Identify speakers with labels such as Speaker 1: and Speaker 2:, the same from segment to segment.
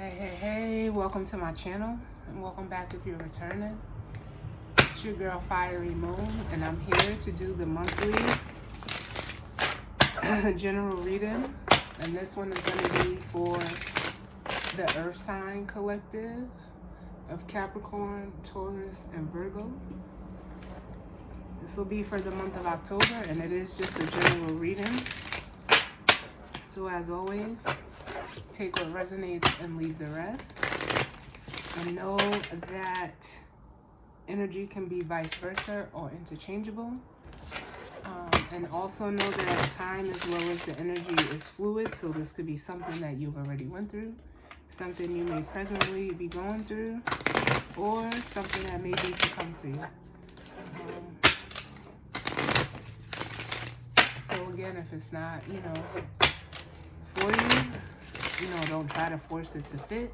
Speaker 1: Hey, welcome to my channel, and welcome back if you're returning. It's your girl Fiery Moon, and I'm here to do the monthly general reading, and this one is going to be for the Earth sign collective of Capricorn, Taurus, and Virgo. This will be for the month of October, and it is just a general reading. So as always, take what resonates and leave the rest. And know that energy can be vice versa or interchangeable. And also know that time as well as the energy is fluid. So this could be something that you've already went through, something you may presently be going through, or something that may be to come for you. So again, if it's not, for you, don't try to force it to fit.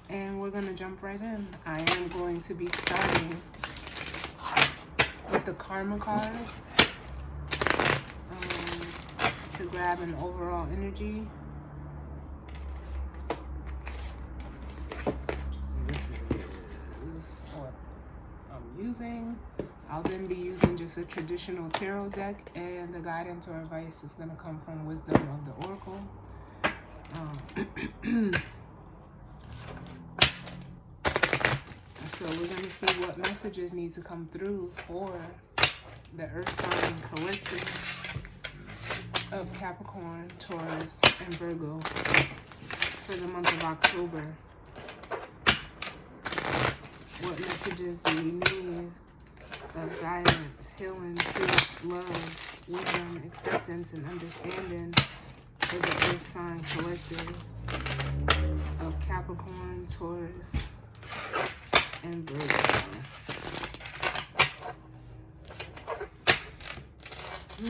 Speaker 1: And we're going to jump right in. I am going to be starting with the Karma cards to grab an overall energy. This is what I'm using. I'll then be using just a traditional tarot deck, and the guidance or advice is going to come from Wisdom of the Oracle. So we're going to see what messages need to come through for the Earth sign collective of Capricorn, Taurus, and Virgo for the month of October. What messages do we need of guidance, healing, truth, love, wisdom, acceptance, and understanding for the Earth sign collective of Capricorn, Taurus, and Virgo? I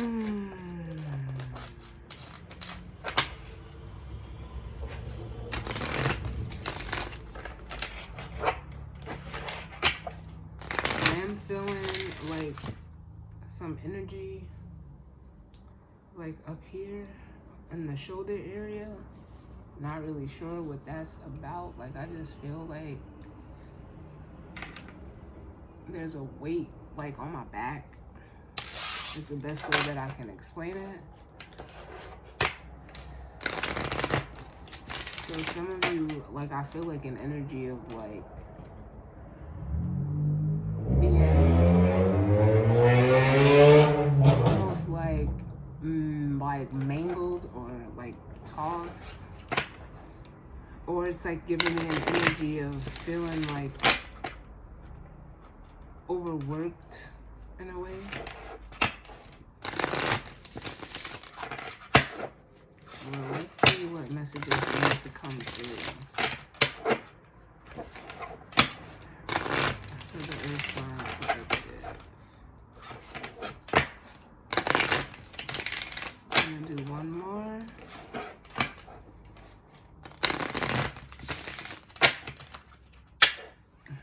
Speaker 1: am feeling like some energy like up here in the shoulder area. Not really sure what that's about. Like, I just feel like there's a weight like on my back. It's the best way that I can explain it. So some of you, like, I feel like an energy of like being almost like mangled or like tossed, or it's like giving me an energy of feeling like overworked in a way. Well, let's see what messages need to come through for the Earth sign collective. I'm gonna do one more.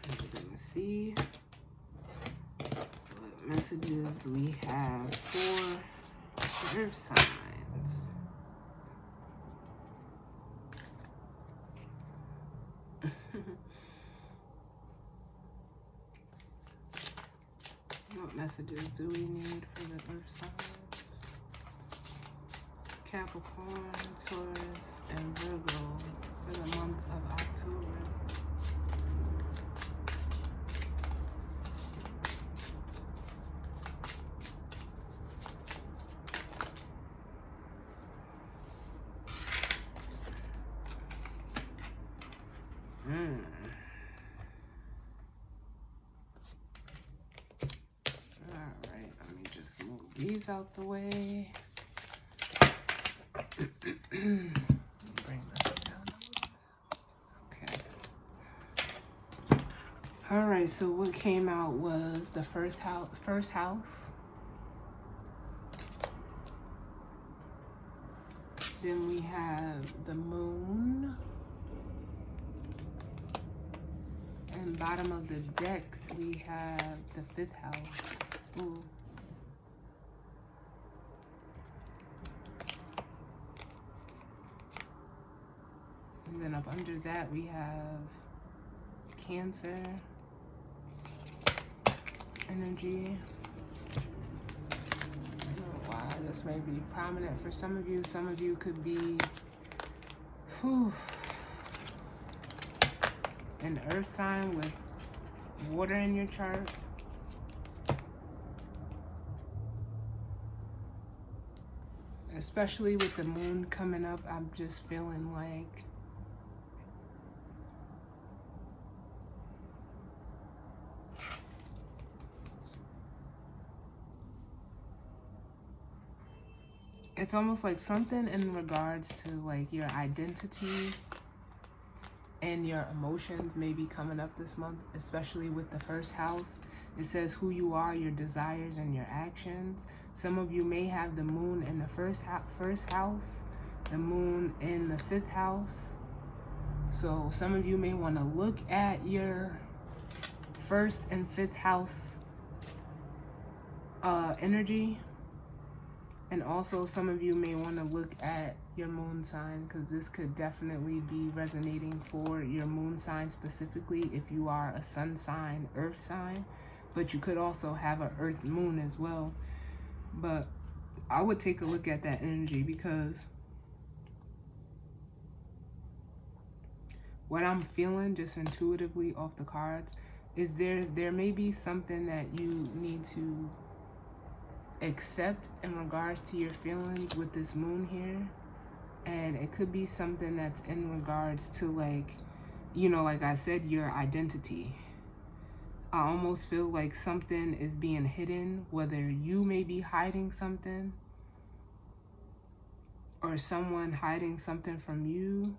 Speaker 1: We're gonna see what messages we have for the Earth signs. What messages do we need for the Earth signs? Capricorn, Taurus, and Virgo for the month of October. Alright, let me just move these out the way. Bring this down a little bit. Okay. Alright, so what came out was the first house. Then we have the moon. And bottom of the deck, we have the 5th house. Ooh. And then up under that we have Cancer energy. I don't know why this may be prominent for some of you. Some of you could be an earth sign with water in your chart. Especially with the moon coming up, I'm just feeling like it's almost like something in regards to like your identity and your emotions may be coming up this month, especially with the first house. It says who you are, your desires, and your actions. Some of you may have the moon in the first house, the moon in the 5th house. So some of you may want to look at your 1st and 5th house energy. And also some of you may want to look at your moon sign, because this could definitely be resonating for your moon sign specifically if you are a sun sign, earth sign. But you could also have an earth moon as well. But I would take a look at that energy, because what I'm feeling just intuitively off the cards is there may be something that you need to accept in regards to your feelings with this moon here. And it could be something that's in regards to, like, you know, like I said, your identity. I almost feel like something is being hidden, whether you may be hiding something or someone hiding something from you.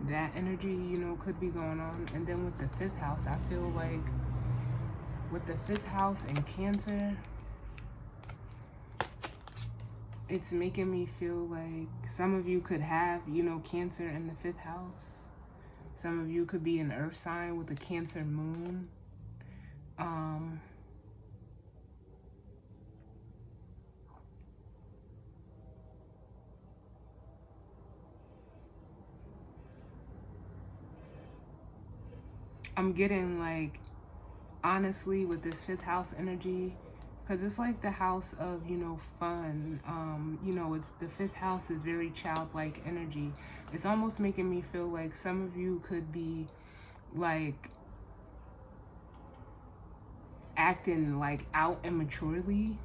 Speaker 1: That energy, you know, could be going on. And then with the 5th house, I feel like with the 5th house and Cancer, it's making me feel like some of you could have, you know, Cancer in the 5th house. Some of you could be an earth sign with a Cancer moon. I'm getting, like, honestly, with this 5th house energy, because it's like the house of, you know, fun. You know, it's the 5th house is very childlike energy. It's almost making me feel like some of you could be, like, acting, like, out immaturely.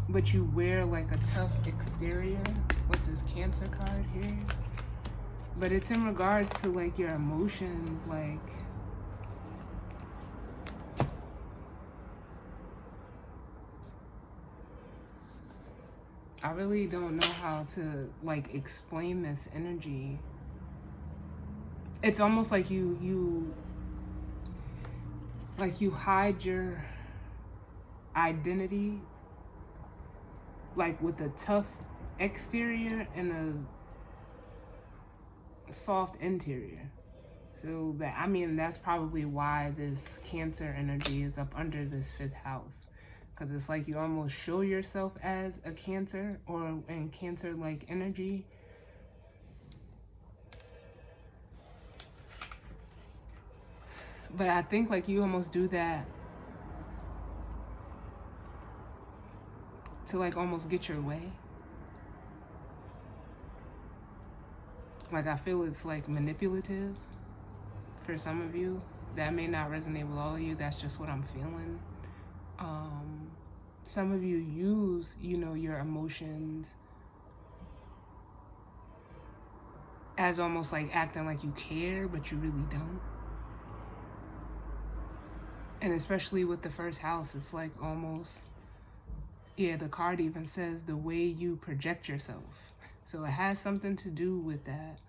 Speaker 1: But you wear, like, a tough exterior with this Cancer card here. But it's in regards to, like, your emotions, like, I really don't know how to, like, explain this energy. It's almost like you hide your identity, like, with a tough exterior and a soft interior. So that, I mean, that's probably why this Cancer energy is up under this 5th house, because it's like you almost show yourself as a Cancer or in Cancer-like energy. But I think, like, you almost do that to, like, almost get your way. Like, I feel it's, like, manipulative for some of you. That may not resonate with all of you. That's just what I'm feeling. Some of you use, you know, your emotions as almost like acting like you care, but you really don't. And especially with the 1st house, it's like almost, yeah, the card even says the way you project yourself. So it has something to do with that.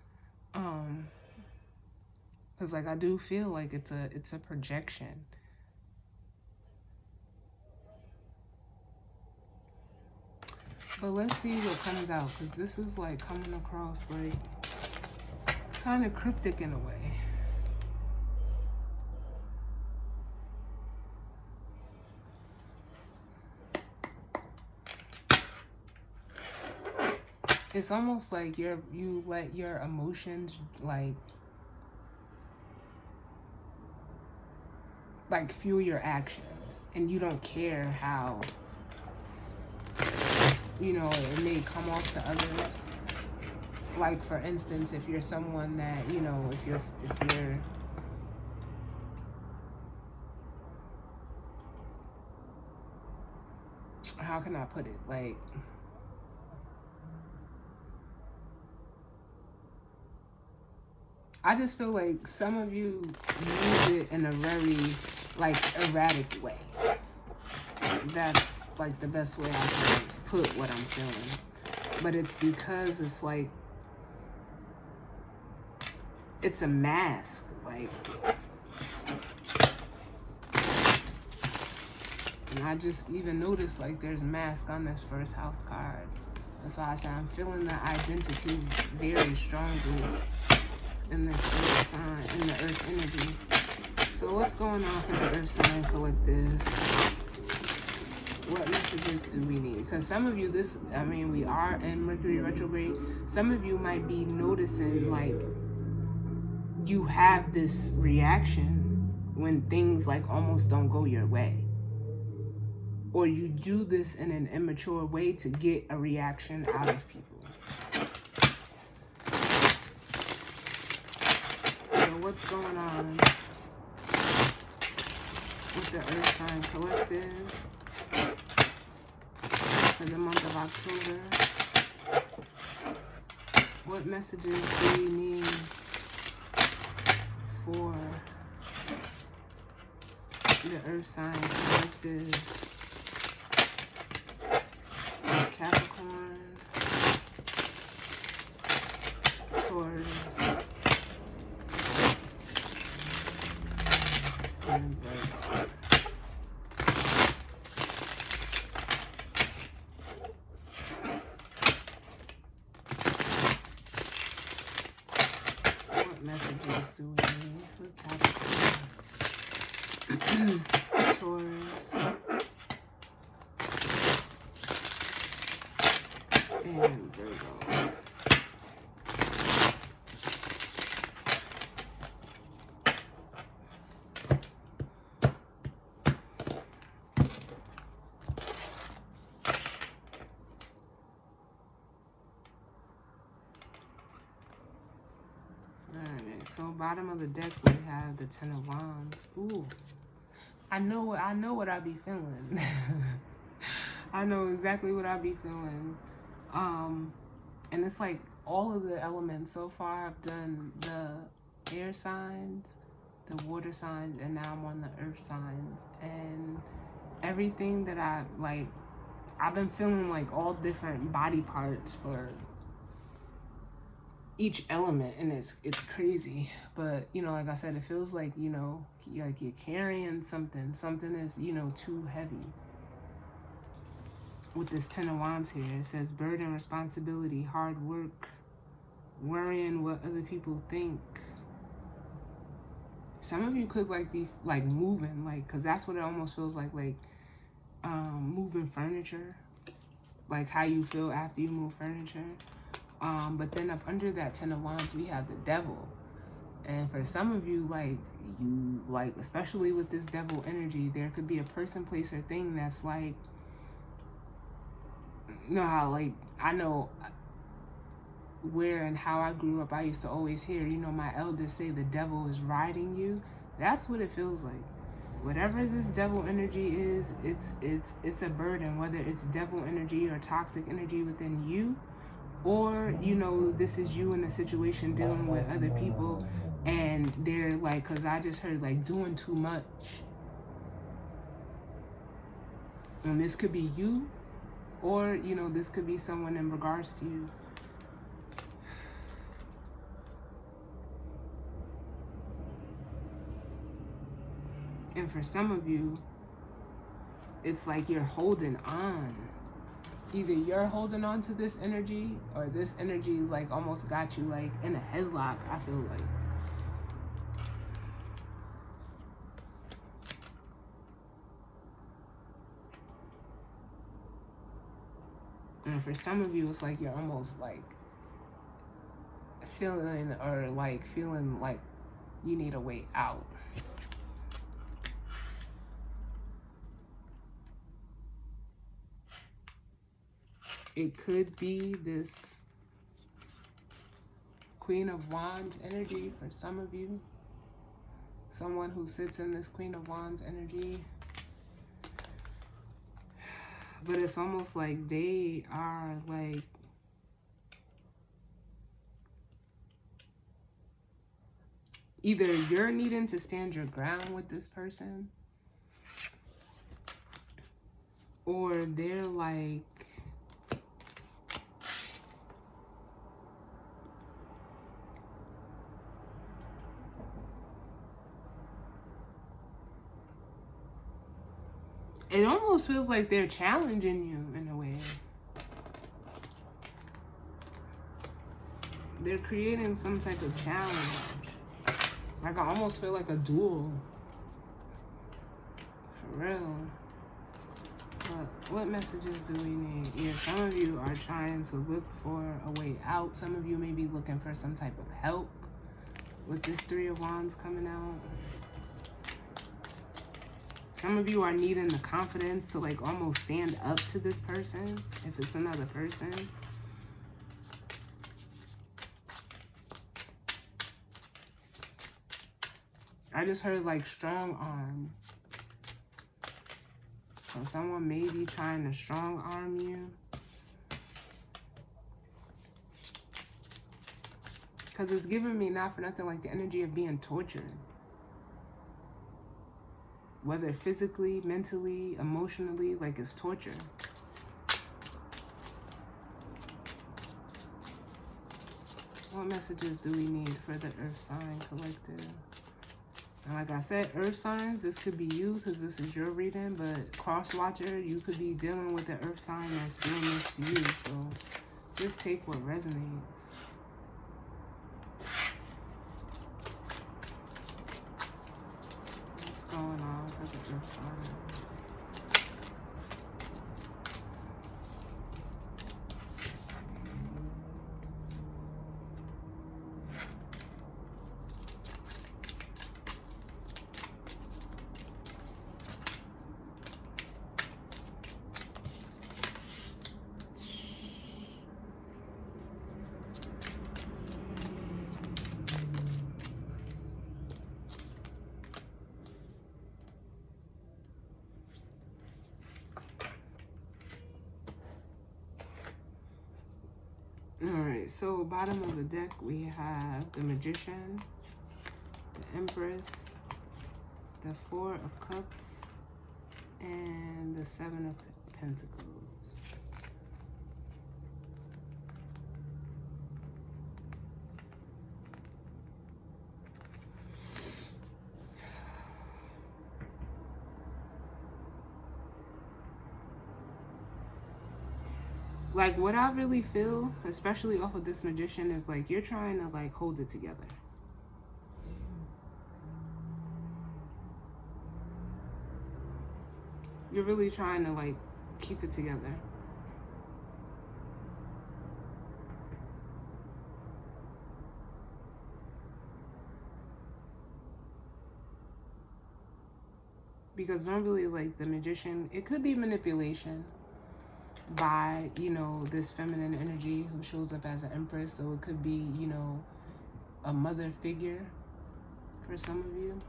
Speaker 1: Because, like, I do feel like it's a projection. But let's see what comes out, because this is like coming across like kind of cryptic in a way. It's almost like you let your emotions like fuel your actions, and you don't care how, you know, it may come off to others. Like, for instance, if you're someone that, you know, if you're how can I put it? Like, I just feel like some of you use it in a very, like, erratic way. That's, like, the best way I can put what I'm feeling. But it's because it's, like, it's a mask. Like, and I just even noticed, like, there's mask on this first house card. That's why I said I'm feeling the identity very strongly in this earth sign, in the earth energy. So what's going on for the earth sign collective? What messages do we need? Because some of you, we are in Mercury retrograde. Some of you might be noticing, like, you have this reaction when things, like, almost don't go your way. Or you do this in an immature way to get a reaction out of people. What's going on with the earth sign collective for the month of October? What messages do we need for the earth sign collective? Capricorn, Taurus, and Virgo. What messages do we need for Capricorn, Taurus, and Virgo? So bottom of the deck we have the Ten of Wands. Ooh, I know what I be feeling. I know exactly what I be feeling. And it's like all of the elements so far. I've done the air signs, the water signs, and now I'm on the earth signs. And everything that I've been feeling like all different body parts for each element, and it's crazy. But, you know, like I said, it feels like, you know, like you're carrying something is, you know, too heavy. With this Ten of Wands here, it says burden, responsibility, hard work, worrying what other people think. Some of you could like be like moving, like, because that's what it almost feels like moving furniture, like how you feel after you move furniture. But then up under that Ten of Wands, we have the Devil. And for some of you, especially with this Devil energy, there could be a person, place, or thing that's like, you know how, like, I know where and how I grew up, I used to always hear, you know, my elders say the devil is riding you. That's what it feels like. Whatever this devil energy is, it's a burden, whether it's devil energy or toxic energy within you, or, you know, this is you in a situation dealing with other people, and they're like, because I just heard like doing too much. And this could be you, or, you know, this could be someone in regards to you. And for some of you, it's like you're holding on. either you're holding on to this energy or this energy like almost got you like in a headlock, I feel like. And for some of you, it's like you're almost like feeling like you need a way out. It could be this Queen of Wands energy for some of you. Someone who sits in this Queen of Wands energy. But it's almost like they are like either you're needing to stand your ground with this person, or they're like it almost feels like they're challenging you in a way. They're creating some type of challenge. Like I almost feel like a duel. For real. But what messages do we need? Yeah, some of you are trying to look for a way out. Some of you may be looking for some type of help with this Three of Wands coming out. Some of you are needing the confidence to like almost stand up to this person if it's another person. I just heard like strong arm. So someone may be trying to strong arm you. Because it's giving me not for nothing like the energy of being tortured. Whether physically, mentally, emotionally, like it's torture. What messages do we need for the Earth sign collective? And like I said, Earth signs, this could be you because this is your reading, but cross watcher, you could be dealing with the Earth sign that's doing this to you. So just take what resonates. What's going on with the Earth signs? Alright, so bottom of the deck we have the Magician, the Empress, the Four of Cups, and the Seven of Pentacles. Like what I really feel, especially off of this Magician, is like you're trying to like hold it together. You're really trying to like keep it together. Because normally like the Magician, it could be manipulation by, you know, this feminine energy who shows up as an Empress. So it could be, you know, a mother figure for some of you.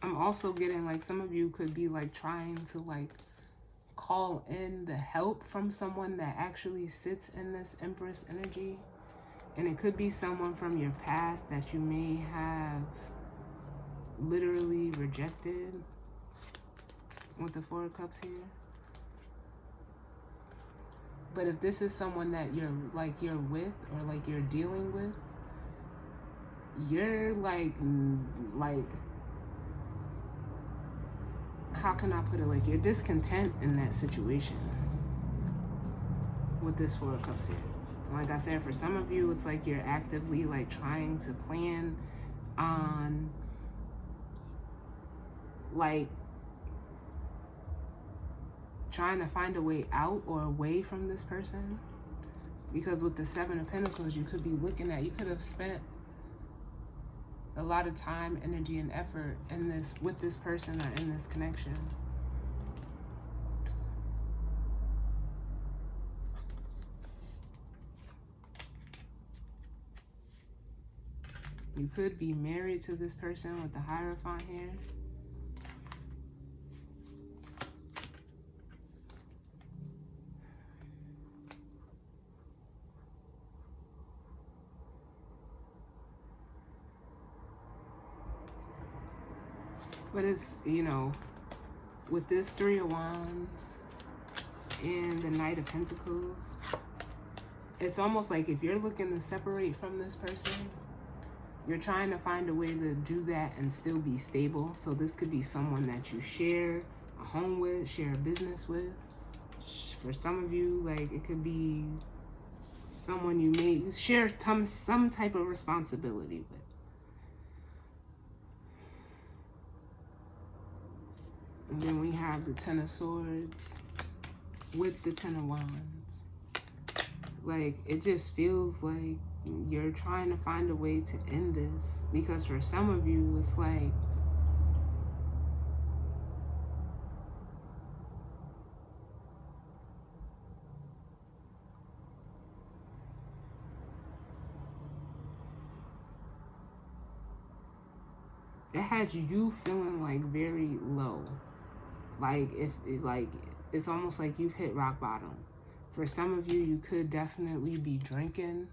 Speaker 1: I'm also getting like some of you could be like trying to like call in the help from someone that actually sits in this Empress energy. And it could be someone from your past that you may have literally rejected with the Four of Cups here. But if this is someone that you're with or like you're dealing with, you're like how can I put it? Like you're discontent in that situation with this Four of Cups here. Like I said, for some of you, it's like you're actively like trying to plan on like trying to find a way out or away from this person. Because with the Seven of Pentacles, you could be looking at, you could have spent a lot of time, energy, and effort in this with this person or in this connection. You could be married to this person with the Hierophant here. But it's, you know, with this Three of Wands and the Knight of Pentacles, it's almost like if you're looking to separate from this person, you're trying to find a way to do that and still be stable. So this could be someone that you share a home with, share a business with. For some of you, like it could be someone you may share some type of responsibility with. And then we have the Ten of Swords with the Ten of Wands. Like, it just feels like you're trying to find a way to end this. Because for some of you, it's like, it has you feeling like very low. Like it's almost like you've hit rock bottom. For some of you, you could definitely be drinking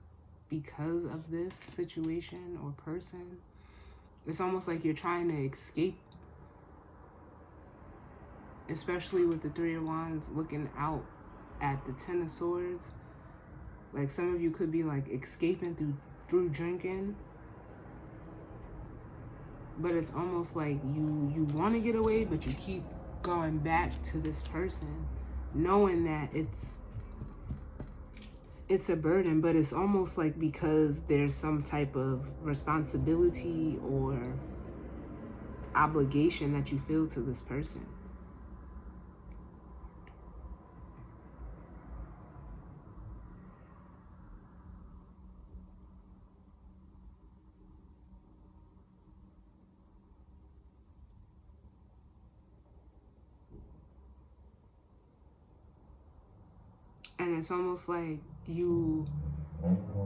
Speaker 1: because of this situation or person. It's almost like you're trying to escape, especially with the Three of Wands looking out at the Ten of Swords. Like some of you could be like escaping through drinking. But it's almost like you want to get away, but you keep going back to this person, knowing that it's a burden, but it's almost like because there's some type of responsibility or obligation that you feel to this person. And it's almost like you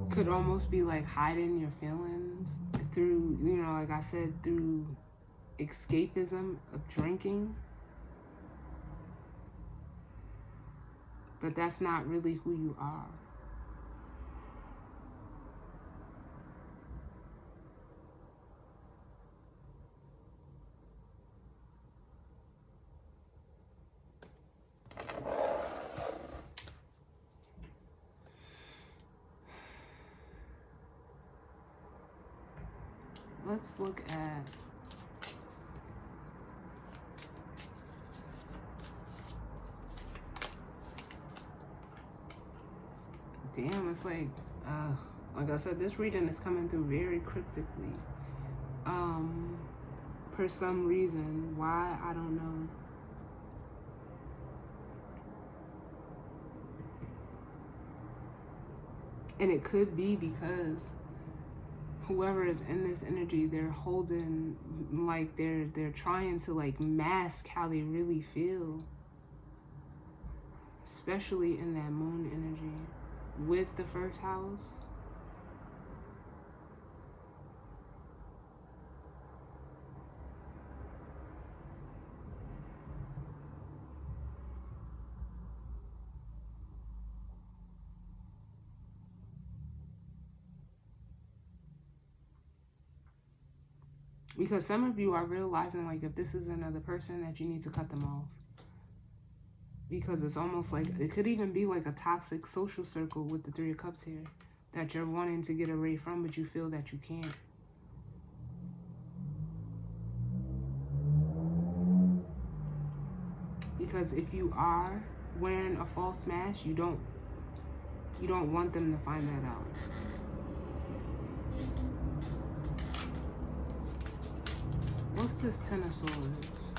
Speaker 1: could almost be like hiding your feelings through, you know, like I said, through escapism of drinking. But that's not really who you are. Let's look at damn, it's like I said, this reading is coming through very cryptically. For some reason. Why, I don't know. And it could be because whoever is in this energy, they're holding, like they're trying to like mask how they really feel. Especially in that moon energy with the first house. Because some of you are realizing, like, if this is another person, that you need to cut them off. Because it's almost like, it could even be like a toxic social circle with the Three of Cups here that you're wanting to get away from, but you feel that you can't. Because if you are wearing a false mask, you don't want them to find that out. What's this Ten of Swords?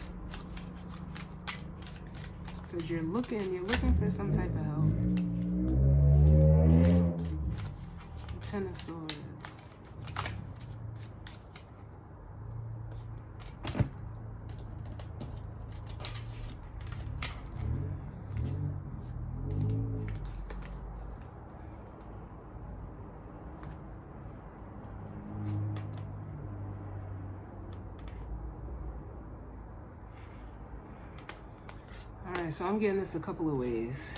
Speaker 1: Because you're looking for some type of help. Ten of Swords. Alright, so I'm getting this a couple of ways.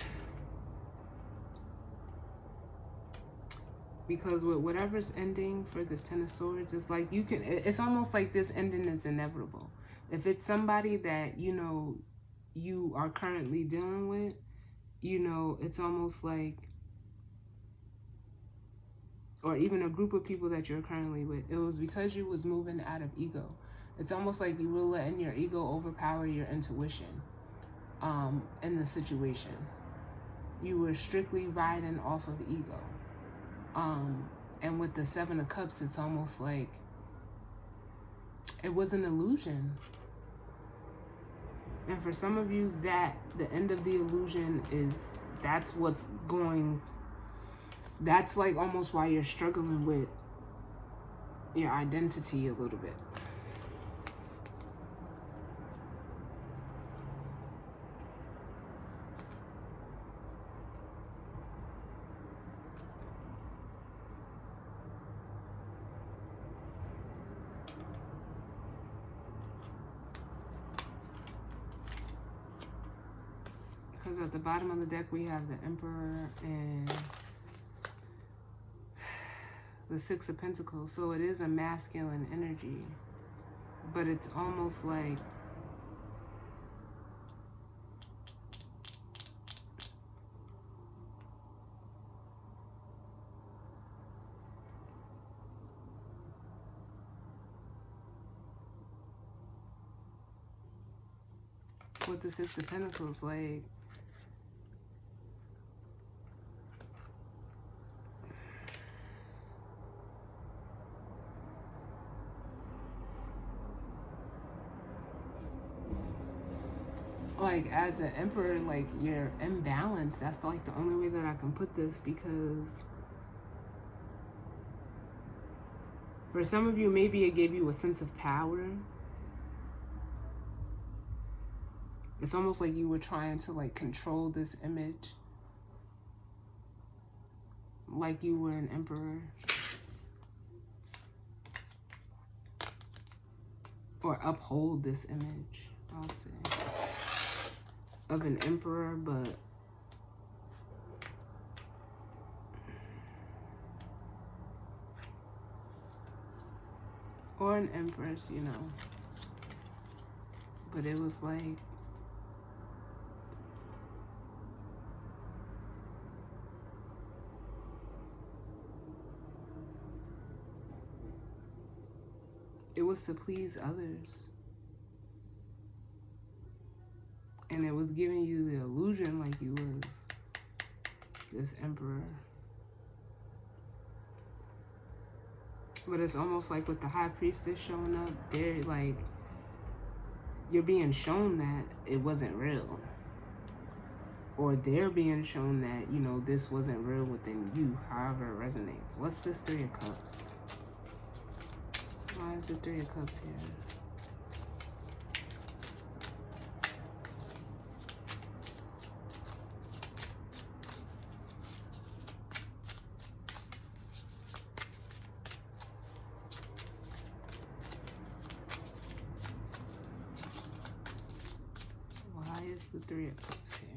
Speaker 1: Because with whatever's ending for this Ten of Swords, it's like it's almost like this ending is inevitable. If it's somebody that, you are currently dealing with, it's almost like, or even a group of people that you're currently with, it was because you was moving out of ego. It's almost like you were letting your ego overpower your intuition in the situation. You were strictly riding off of ego. And with the Seven of Cups, it's almost like it was an illusion. And for some of you, that the end of the illusion that's like almost why you're struggling with your identity a little bit. Because at the bottom of the deck, we have the Emperor and the Six of Pentacles. So it is a masculine energy. But it's almost like with the Six of Pentacles, like as an Emperor, like you're imbalanced. That's like the only way that I can put this, because for some of you, maybe it gave you a sense of power. It's almost like you were trying to like control this image, like you were an emperor, or uphold this image, I'll say, of an emperor, but or an empress, but it was like it was to please others. And it was giving you the illusion like you was this emperor. But it's almost like with the High Priestess showing up, they're like, you're being shown that it wasn't real. Or they're being shown that, this wasn't real within you, however it resonates. What's this Three of Cups? Why is the Three of Cups here? Why is the Three of Cups here?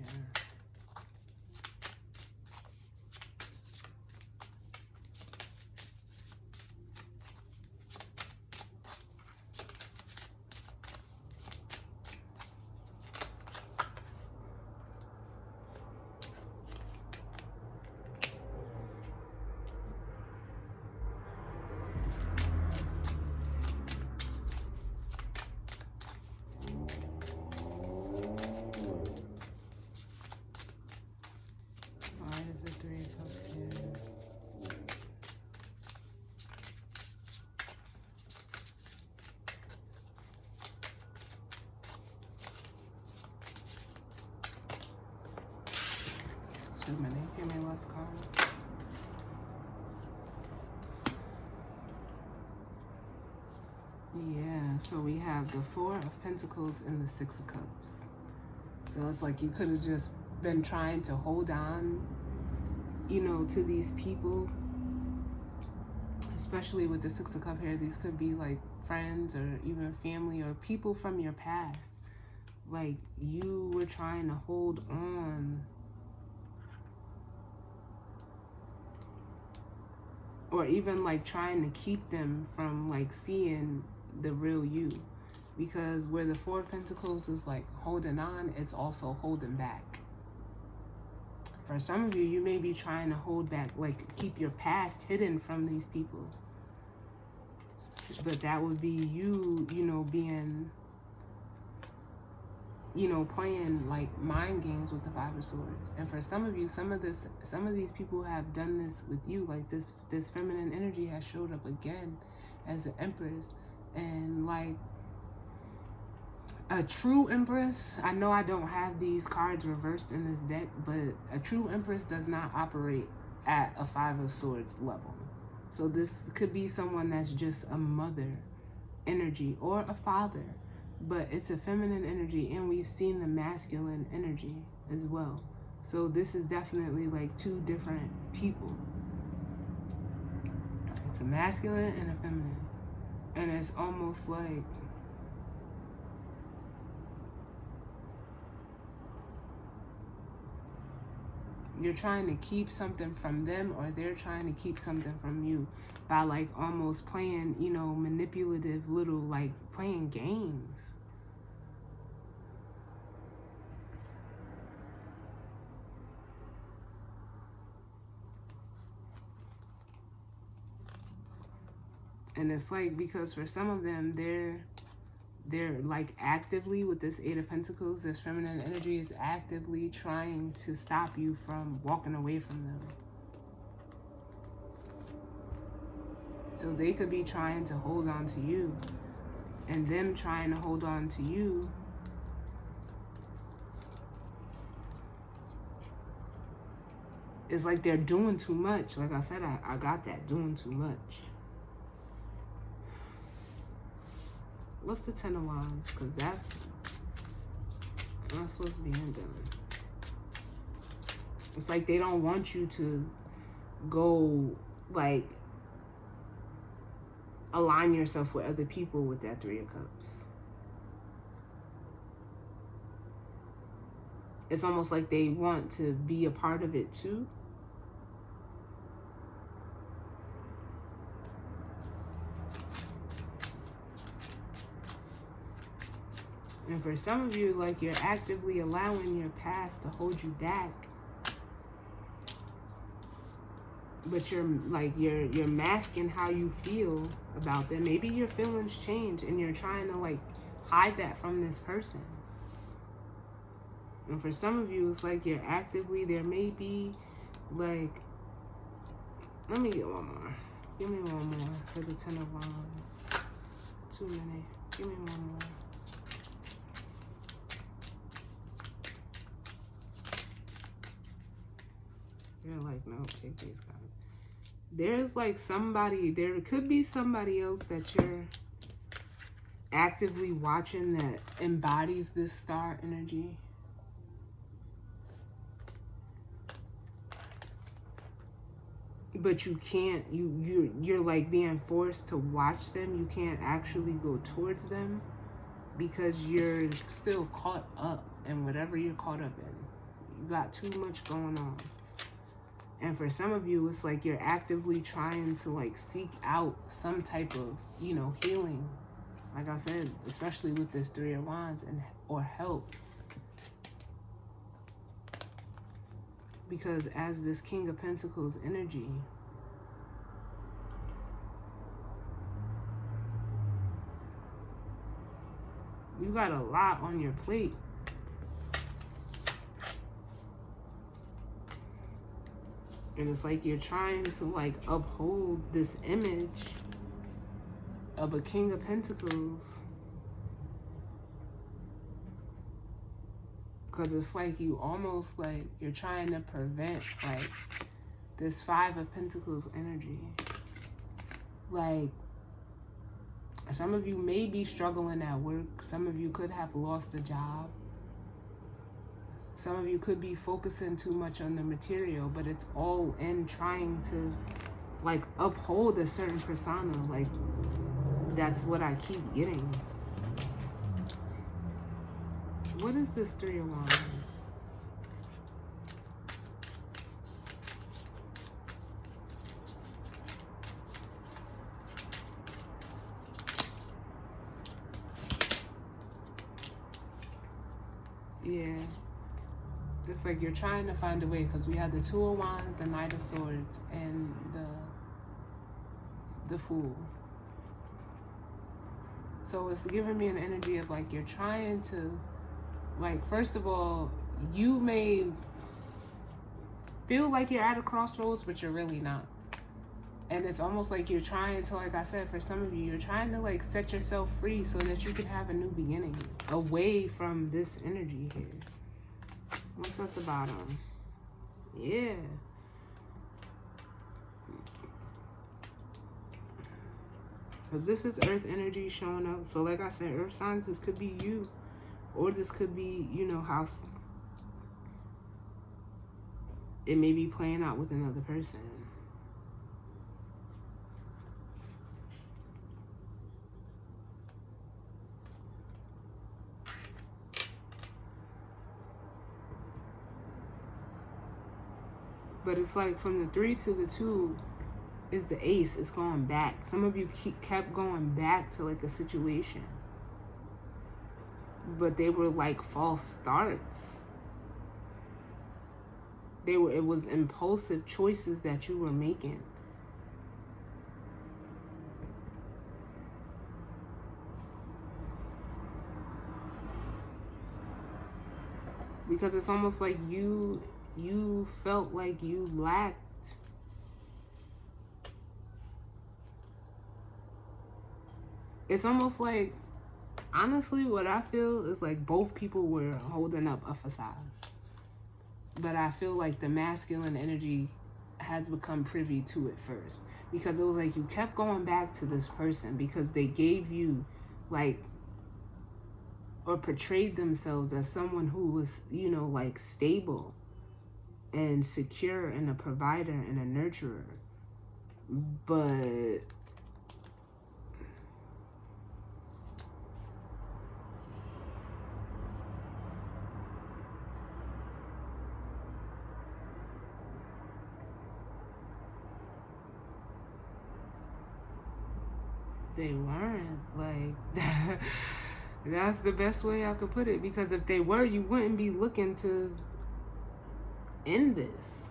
Speaker 1: Too many. Give me less cards. Yeah, so we have the Four of Pentacles and the Six of Cups. So it's like you could have just been trying to hold on, you know, to these people. Especially with the Six of Cups here, these could be like friends or even family or people from your past. Like you were trying to hold on, or even like trying to keep them from like seeing the real you. Because where the Four of Pentacles is like holding on, it's also holding back. For some of you, you may be trying to hold back, like keep your past hidden from these people. But that would be you, you know, being, you know, playing like mind games with the Five of Swords. And for some of you, some of these people have done this with you. Like this feminine energy has showed up again as the Empress. And like a true Empress, I know I don't have these cards reversed in this deck, but a true Empress does not operate at a Five of Swords level. So this could be someone that's just a mother energy or a father, but it's a feminine energy, and we've seen the masculine energy as well. So this is definitely like two different people. It's a masculine and a feminine. And it's almost like you're trying to keep something from them, or they're trying to keep something from you by like almost playing, you know, manipulative little like playing games. And it's like, because for some of them, they're like actively, with this Eight of Pentacles, this feminine energy is actively trying to stop you from walking away from them. So they could be trying to hold on to you, and them trying to hold on to you is like they're doing too much. Like I said, I got that, doing too much. What's the Ten of Wands? Because that's not supposed to be done. It's like they don't want you to go, like, align yourself with other people with that Three of Cups. It's almost like they want to be a part of it too. And for some of you, like, you're actively allowing your past to hold you back. But you're masking how you feel about them. Maybe your feelings change and you're trying to like hide that from this person. And for some of you, it's like you're actively, there may be like, let me get one more. Give me one more for the Ten of Wands. Too many. Give me one more. You're like, no, take these cards. There's like somebody, there could be somebody else that you're actively watching that embodies this star energy. But you can't, you're like being forced to watch them. You can't actually go towards them because you're still caught up in whatever you're caught up in. You got too much going on. And for some of you, it's like you're actively trying to like seek out some type of, you know, healing. Like I said, especially with this Three of Wands, and or help. Because as this King of Pentacles energy, you got a lot on your plate. And it's like you're trying to like uphold this image of a King of Pentacles. Because it's like you almost like you're trying to prevent like this Five of Pentacles energy. Like, some of you may be struggling at work. Some of you could have lost a job. Some of you could be focusing too much on the material, but it's all in trying to like uphold a certain persona. Like, that's what I keep getting. What is this Three of Wands? Yeah. It's like you're trying to find a way, because we have the Two of Wands, the Knight of Swords, and the Fool. So it's giving me an energy of like you're trying to, like, first of all, you may feel like you're at a crossroads, but you're really not. And it's almost like you're trying to, like I said, for some of you, you're trying to like set yourself free so that you can have a new beginning away from this energy here. What's at the bottom? Yeah. Because this is earth energy showing up. So like I said, earth signs, this could be you. Or this could be, you know, how it may be playing out with another person. But it's like from the 3 to the 2 is the Ace. It's going back. Some of you kept going back to like a situation. But they were like false starts. It was impulsive choices that you were making. Because it's almost like you felt like you lacked it's almost like, honestly, what I feel is like both people were holding up a facade. But I feel like the masculine energy has become privy to it first. Because it was like you kept going back to this person because they gave you like, or portrayed themselves as someone who was, you know, like stable and secure and a provider and a nurturer. But they weren't. Like, that's the best way I could put it. Because if they were, you wouldn't be looking to end this.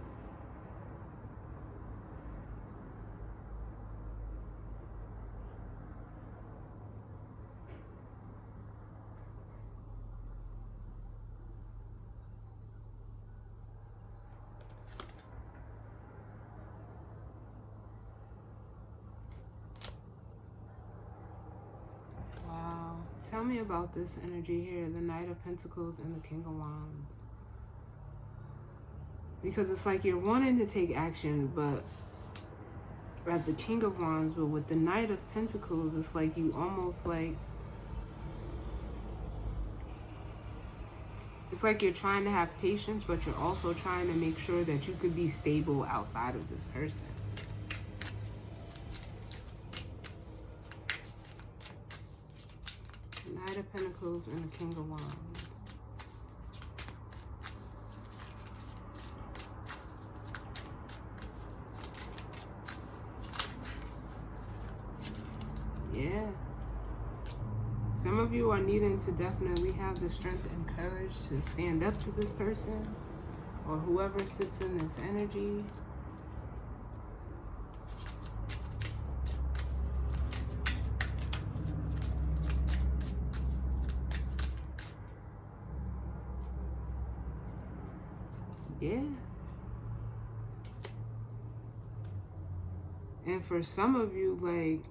Speaker 1: Wow. Tell me about this energy here, the Knight of Pentacles and the King of Wands. Because it's like you're wanting to take action, but as the King of Wands, but with the Knight of Pentacles, it's like you almost like, it's like you're trying to have patience, but you're also trying to make sure that you could be stable outside of this person. Knight of Pentacles and the King of Wands. Yeah. Some of you are needing to definitely have the strength and courage to stand up to this person or whoever sits in this energy. Yeah. And for some of you, like,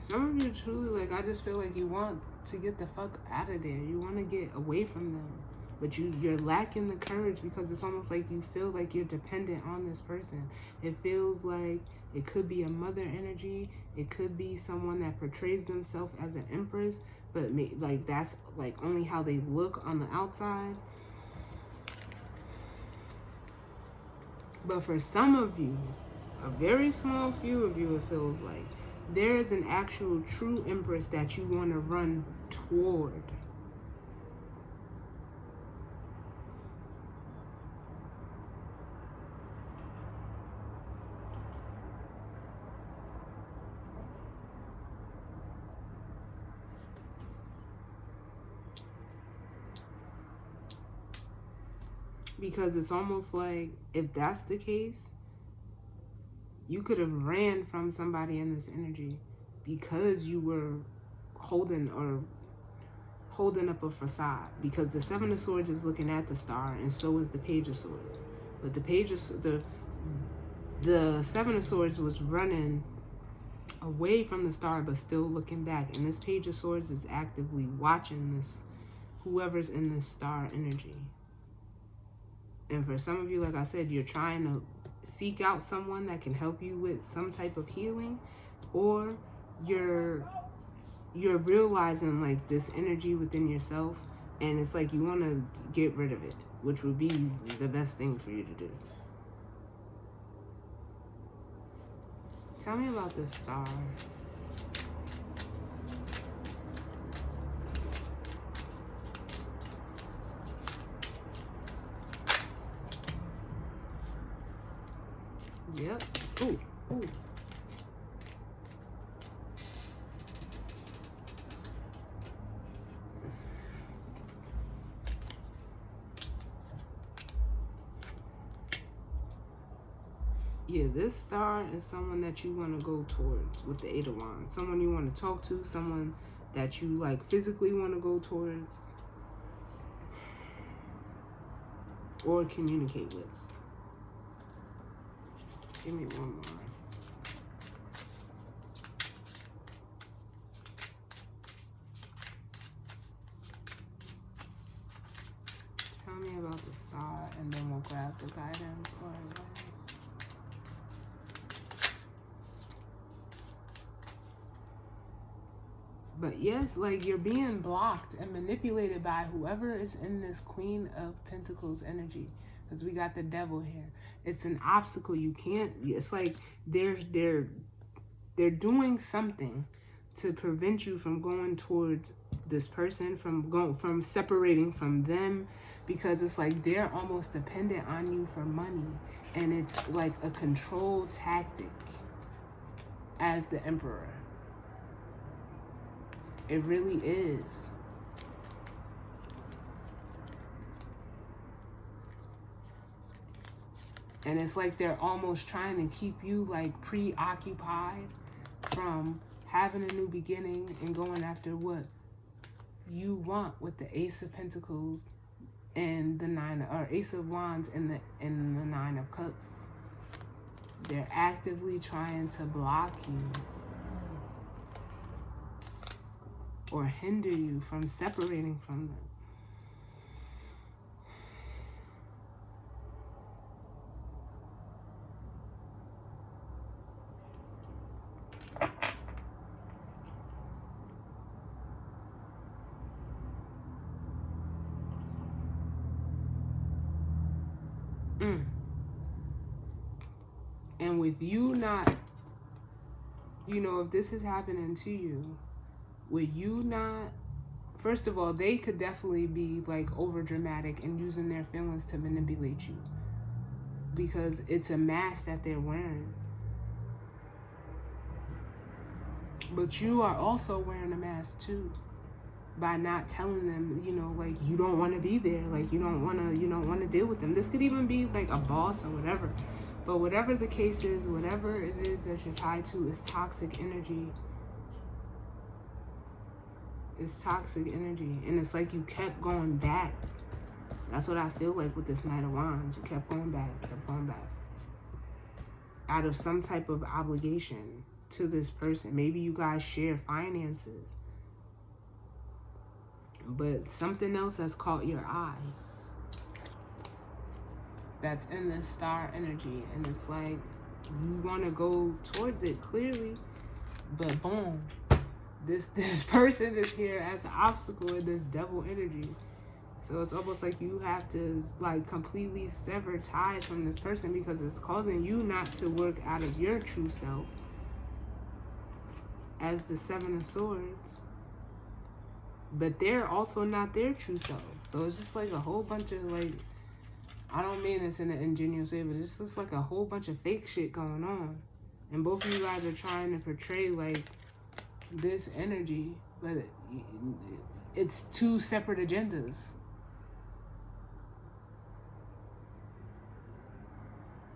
Speaker 1: Some of you truly, like, I just feel like you want to get the fuck out of there. You want to get away from them. But you're lacking the courage because it's almost like you feel like you're dependent on this person. It feels like it could be a mother energy. It could be someone that portrays themselves as an empress. But like that's like only how they look on the outside. But for some of you, a very small few of you, it feels like, there is an actual true empress that you want to run toward. Because it's almost like, if that's the case, you could have ran from somebody in this energy because you were holding up a facade. Because the Seven of Swords is looking at the star, and so is the Page of Swords. But the Seven of Swords was running away from the star, but still looking back. And this Page of Swords is actively watching this, whoever's in this star energy. And for some of you, like I said, you're trying to seek out someone that can help you with some type of healing, or you're realizing like this energy within yourself, and it's like you want to get rid of it, which would be the best thing for you to do. Tell me about this star. Yep. Ooh, ooh. Yeah, this star is someone that you want to go towards with the Eight of Wands. Someone you want to talk to, someone that you like physically want to go towards or communicate with. Give me one more. Tell me about the star, and then we'll grab the guidance or advice. But yes, like you're being blocked and manipulated by whoever is in this Queen of Pentacles energy. Because we got the Devil here. It's an obstacle. You can't, it's like they're doing something to prevent you from going towards this person, from separating from them, because it's like they're almost dependent on you for money. And it's like a control tactic as the Emperor. It really is. And it's like they're almost trying to keep you like preoccupied from having a new beginning and going after what you want with the Ace of Pentacles and the Ace of Wands and the Nine of Cups. They're actively trying to block you or hinder you from separating from them. And with you not, you know, if this is happening to you, with you not, first of all, they could definitely be like over dramatic and using their feelings to manipulate you, because it's a mask that they're wearing. But you are also wearing a mask too, by not telling them, you know, like you don't want to be there, like you don't want to deal with them. This could even be like a boss or whatever. But whatever the case is, whatever it is that you're tied to is toxic energy. It's toxic energy. And it's like you kept going back. That's what I feel like with this Knight of Wands. You kept going back, out of some type of obligation. to this person. Maybe you guys share finances. But something else has caught your eye. That's in this star energy. And it's like, you want to go towards it clearly. But boom. This person is here as an obstacle in this devil energy. So it's almost like you have to like completely sever ties from this person because it's causing you not to work out of your true self as the Seven of Swords. But they're also not their true self. So it's just like a whole bunch of like, I don't mean this in an ingenuous way, but it's just like a whole bunch of fake shit going on. And both of you guys are trying to portray like this energy, but it's two separate agendas.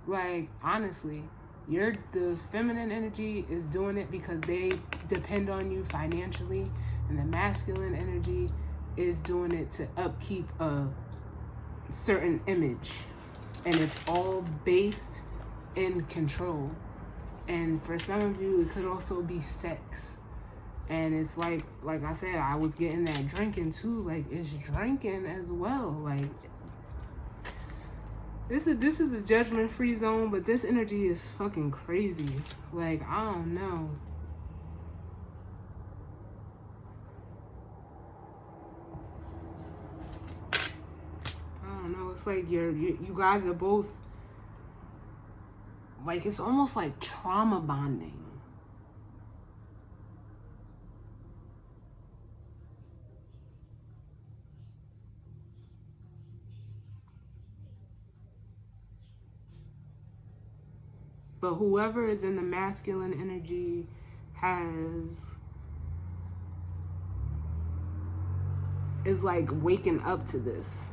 Speaker 1: Like, honestly, the feminine energy is doing it because they depend on you financially, and the masculine energy is doing it to upkeep a certain image, and it's all based in control. And for some of you, it could also be sex. And it's like I said, I was getting that drinking too. Like, it's drinking as well. Like, this is a judgment-free zone, but this energy is fucking crazy. Like, I don't know. I don't know. It's like you guys are both, like, it's almost like trauma bonding. But whoever is in the masculine energy is like waking up to this.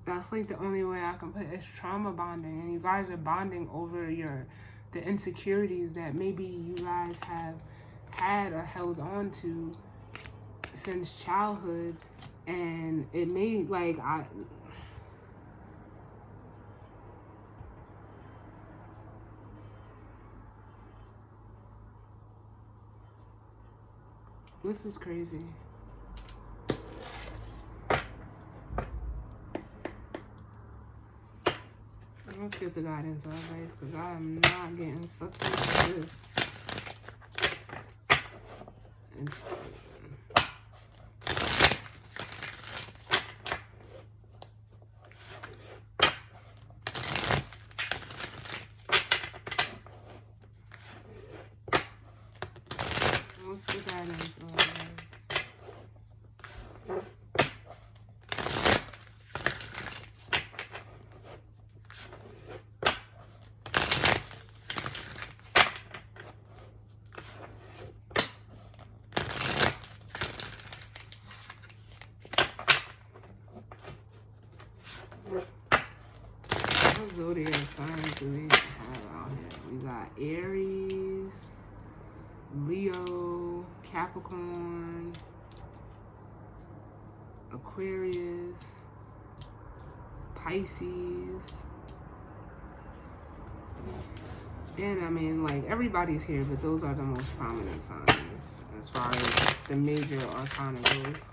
Speaker 1: That's like the only way I can put it. It's trauma bonding. And you guys are bonding over the insecurities that maybe you guys have had or held on to since childhood. And it may, like, this is crazy. Let's get the guidance advice, because I am not getting sucked into this. What's the guidance advice? What zodiac signs do we have out here? We got Aries, Leo, Capricorn, Aquarius, Pisces. And I mean, like, everybody's here, but those are the most prominent signs as far as the major arcana goes.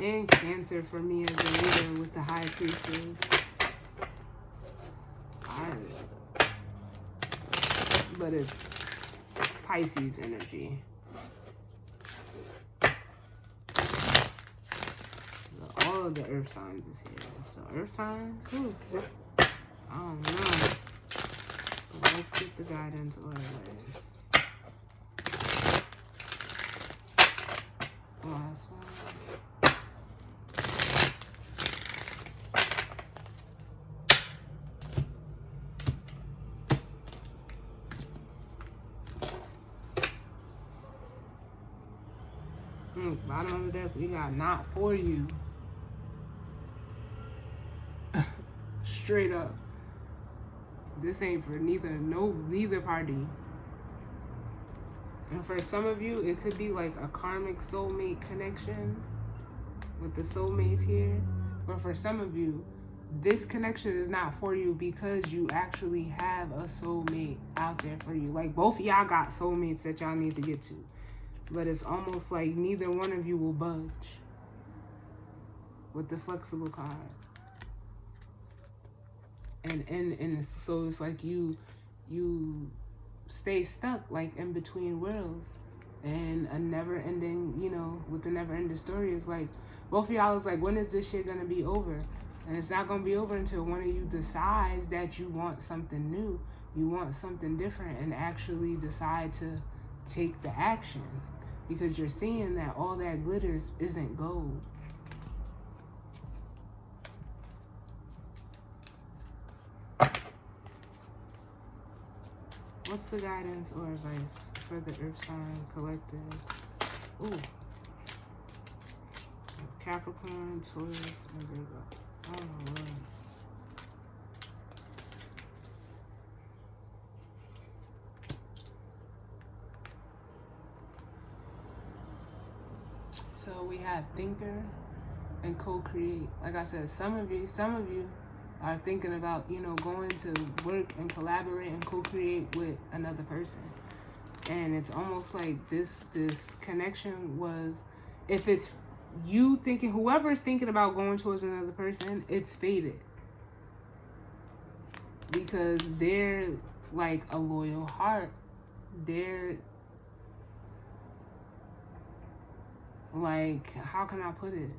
Speaker 1: And Cancer for me as a leader with the High Priestess. But it's Pisces energy. All of the earth signs is here. So earth signs, ooh, I don't know. But let's get the guidance always. Last one. Bottom of the deck, we got not for you. Straight up. This ain't for neither party. And for some of you, it could be like a karmic soulmate connection. with the soulmates here. But for some of you, this connection is not for you because you actually have a soulmate out there for you. Like, both of y'all got soulmates that y'all need to get to. But it's almost like neither one of you will budge with the flexible card. And so it's like you stay stuck, like, in between worlds. And a never-ending, you know, with the never-ending story is like, both of y'all is like, when is this shit gonna be over? And it's not gonna be over until one of you decides that you want something new, you want something different, and actually decide to take the action. Because you're seeing that all that glitters isn't gold. What's the guidance or advice for the Earth sign collective? Ooh. Capricorn, Taurus, and Virgo. Oh, Lord. So we have thinker and co-create. Like I said, some of you are thinking about, you know, going to work and collaborate and co-create with another person. And it's almost like this connection was, if it's you thinking, whoever is thinking about going towards another person, it's faded. Because they're like a loyal heart. They're like, how can I put it?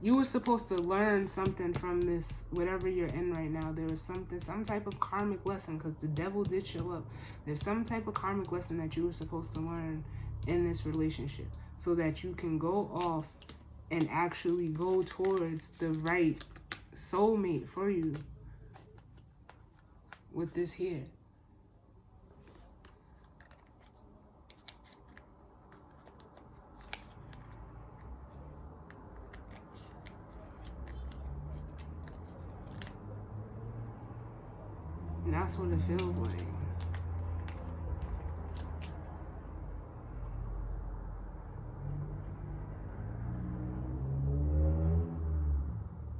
Speaker 1: You were supposed to learn something from this, whatever you're in right now. There was something, some type of karmic lesson, because the devil did show up. There's some type of karmic lesson that you were supposed to learn in this relationship, so that you can go off and actually go towards the right soulmate for you with this here. And that's what it feels like.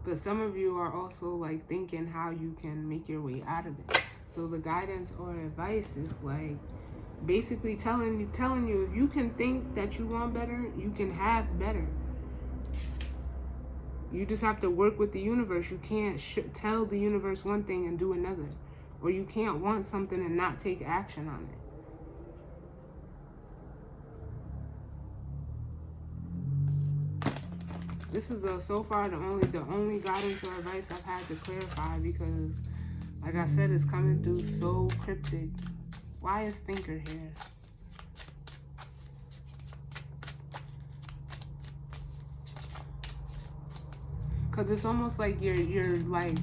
Speaker 1: But some of you are also like thinking how you can make your way out of it. So the guidance or advice is like basically telling you if you can think that you want better, you can have better. You just have to work with the universe. You can't tell the universe one thing and do another. Or you can't want something and not take action on it. This is so far the only guidance or advice I've had to clarify, because like I said, it's coming through so cryptic. Why is thinker here? Cause it's almost like you're like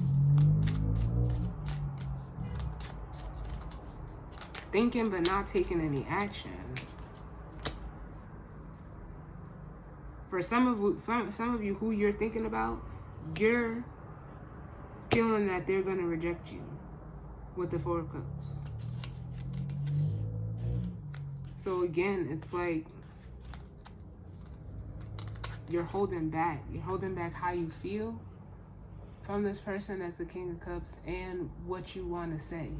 Speaker 1: thinking but not taking any action. For some of you who you're thinking about, you're feeling that they're gonna reject you with the Four of Cups. So again, it's like you're holding back. You're holding back how you feel from this person as the King of Cups and what you want to say.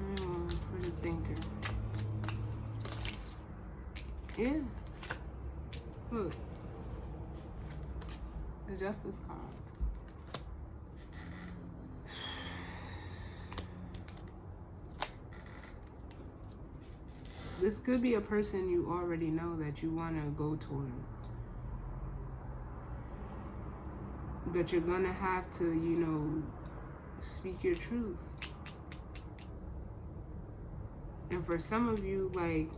Speaker 1: For the thinker. Yeah. Look. The Justice card. This could be a person you already know that you want to go towards. But you're going to have to, you know, speak your truth. And for some of you, like,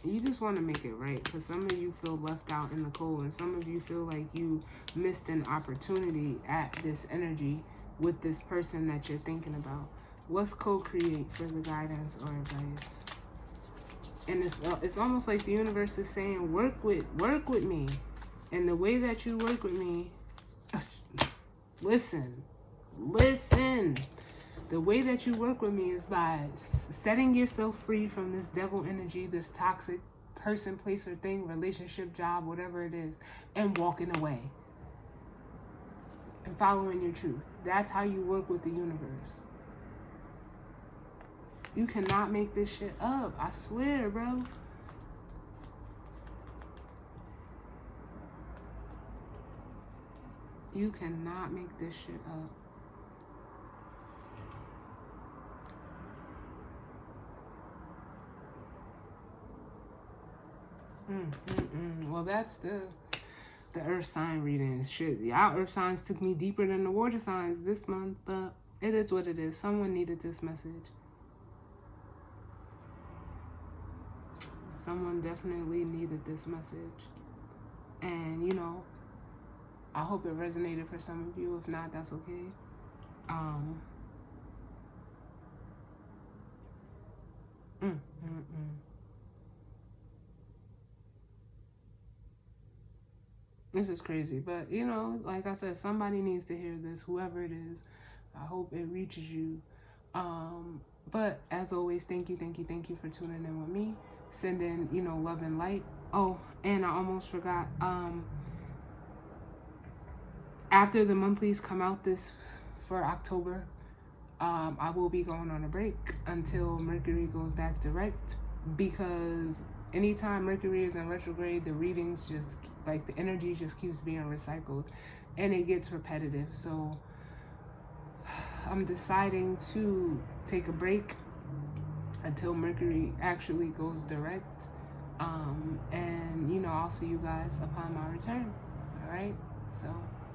Speaker 1: you just want to make it right, because some of you feel left out in the cold, and some of you feel like you missed an opportunity at this energy with this person that you're thinking about. What's co-create for the guidance or advice? And it's almost like the universe is saying, work with me. And the way that you work with me, listen. The way that you work with me is by setting yourself free from this devil energy, this toxic person, place, or thing, relationship, job, whatever it is, and walking away. And following your truth. That's how you work with the universe. You cannot make this shit up. I swear, bro. You cannot make this shit up. Well, that's the earth sign reading. Shit, y'all earth signs took me deeper than the water signs this month, but it is what it is. Someone needed this message. Someone definitely needed this message. And, you know, I hope it resonated for some of you. If not, that's okay. This is crazy, but you know, like I said, somebody needs to hear this, whoever it is. I hope it reaches you. But as always, thank you for tuning in with me. Sending, you know, love and light. Oh, and I almost forgot. After the monthlies come out for October, I will be going on a break until Mercury goes back direct, because anytime Mercury is in retrograde, the readings just, like, the energy just keeps being recycled and it gets repetitive. So I'm deciding to take a break until Mercury actually goes direct. And, you know, I'll see you guys upon my return. All right. So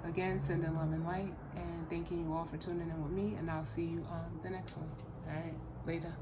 Speaker 1: again, sending love and light and thanking you all for tuning in with me. And I'll see you on the next one. All right. Later.